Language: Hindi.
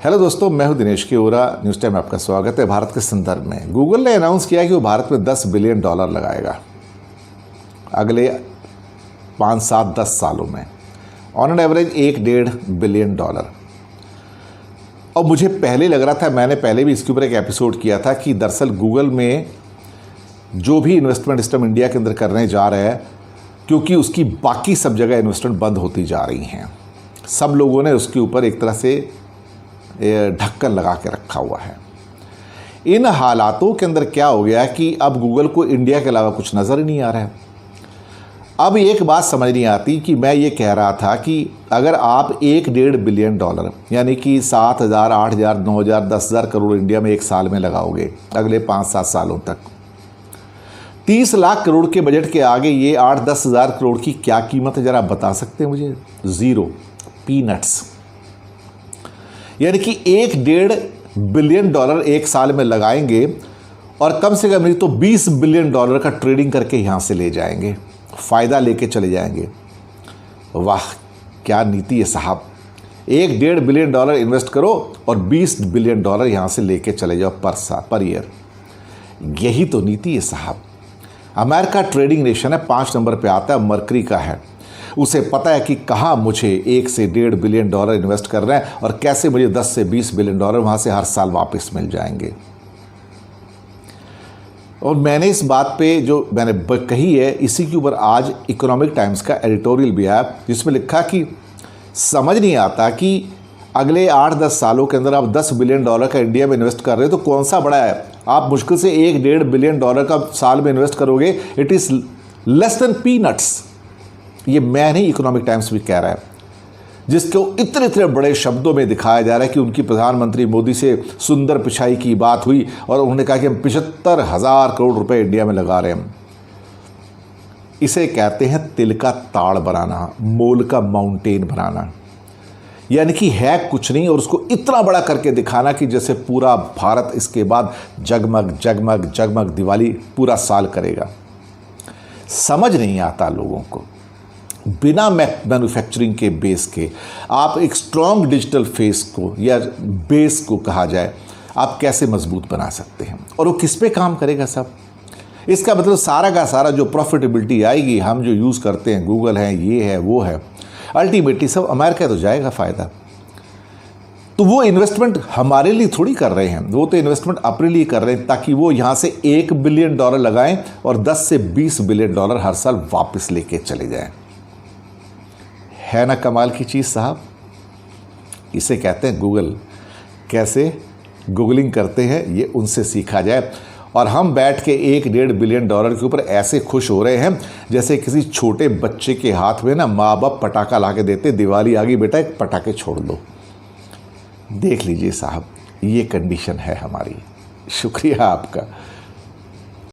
हेलो दोस्तों, मैं हूं दिनेश केवरा। न्यूज़ टाइम में आपका स्वागत है। भारत के संदर्भ में गूगल ने अनाउंस किया कि वो भारत में $10 बिलियन लगाएगा अगले 5, 7, 10 सालों में, ऑन एन एवरेज $1-1.5 बिलियन। और मुझे पहले लग रहा था, मैंने पहले भी इसके ऊपर एक एपिसोड किया था कि दरअसल गूगल में जो भी इन्वेस्टमेंट सिस्टम इंडिया के अंदर करने जा रहा है, क्योंकि उसकी बाकी सब जगह इन्वेस्टमेंट बंद होती जा रही हैं, सब लोगों ने उसके ऊपर एक तरह से ढक्कन लगा के रखा हुआ है। इन हालातों के अंदर क्या हो गया कि अब गूगल को इंडिया के अलावा कुछ नज़र ही नहीं आ रहा है। अब एक बात समझ नहीं आती कि मैं ये कह रहा था कि अगर आप $1-1.5 बिलियन यानी कि 7,000, 8,000, 9,000, 10,000 करोड़ इंडिया में एक साल में लगाओगे अगले 5-7 सालों तक, 30 लाख करोड़ के बजट के आगे ये 8-10 हज़ार करोड़ की क्या कीमत है, जरा आप बता सकते हैं मुझे? Zero, peanuts. यानी कि $1-1.5 बिलियन एक साल में लगाएंगे और कम से कम नहीं तो $20 बिलियन का ट्रेडिंग करके यहाँ से ले जाएंगे, फ़ायदा लेके चले जाएंगे। वाह, क्या नीति है साहब! $1-1.5 बिलियन इन्वेस्ट करो और $20 बिलियन यहाँ से लेके चले जाओ पर ईयर। यही तो नीति है साहब। अमेरिका ट्रेडिंग नेशन है, 5 नंबर पे आता है, मरकरी का है। उसे पता है कि कहाँ मुझे $1 से $1.5 बिलियन इन्वेस्ट करना है और कैसे मुझे $10 से $20 बिलियन वहाँ से हर साल वापस मिल जाएंगे। और मैंने इस बात पे जो मैंने कही है, इसी के ऊपर आज इकोनॉमिक टाइम्स का एडिटोरियल भी आया, जिसमें लिखा कि समझ नहीं आता कि अगले 8-10 सालों के अंदर आप $10 बिलियन का इंडिया में इन्वेस्ट कर रहे हो तो कौन सा बड़ा है। आप मुश्किल से $1-1.5 बिलियन का साल में इन्वेस्ट करोगे, it is less than peanuts. ये मैं नहीं, इकोनॉमिक टाइम्स भी कह रहा है, जिसको इतने इतने बड़े शब्दों में दिखाया जा रहा है कि उनकी प्रधानमंत्री मोदी से सुंदर पिचाई की बात हुई और उन्होंने कहा कि हम 75,000 करोड़ रुपए इंडिया में लगा रहे हैं। इसे कहते हैं तिल का ताड़ बनाना, मोल का माउंटेन बनाना। यानी कि है कुछ नहीं और उसको इतना बड़ा करके दिखाना कि जैसे पूरा भारत इसके बाद जगमग जगमग जगमग दिवाली पूरा साल करेगा। समझ नहीं आता लोगों को। बिना मैन्युफैक्चरिंग के बेस के आप एक स्ट्रॉन्ग डिजिटल फेस को या बेस को कहा जाए, आप कैसे मजबूत बना सकते हैं? और वो किस पे काम करेगा सब? इसका मतलब सारा का सारा जो प्रॉफिटेबिलिटी आएगी, हम जो यूज़ करते हैं, गूगल है, ये है, वो है, अल्टीमेटली सब अमेरिका तो जाएगा फ़ायदा। तो वो इन्वेस्टमेंट हमारे लिए थोड़ी कर रहे हैं, वो तो इन्वेस्टमेंट अपने लिए कर रहे हैं ताकि वो यहाँ से $1 बिलियन लगाएं और $10 से $20 बिलियन हर साल वापस लेके चले जाएं। है ना कमाल की चीज़ साहब? इसे कहते हैं गूगल। कैसे गूगलिंग करते हैं ये उनसे सीखा जाए। और हम बैठ के $1-1.5 बिलियन के ऊपर ऐसे खुश हो रहे हैं जैसे किसी छोटे बच्चे के हाथ में ना माँ बाप पटाखा ला के देते, दिवाली आ गई बेटा एक पटाखे छोड़ दो। देख लीजिए साहब, ये कंडीशन है हमारी। शुक्रिया आपका।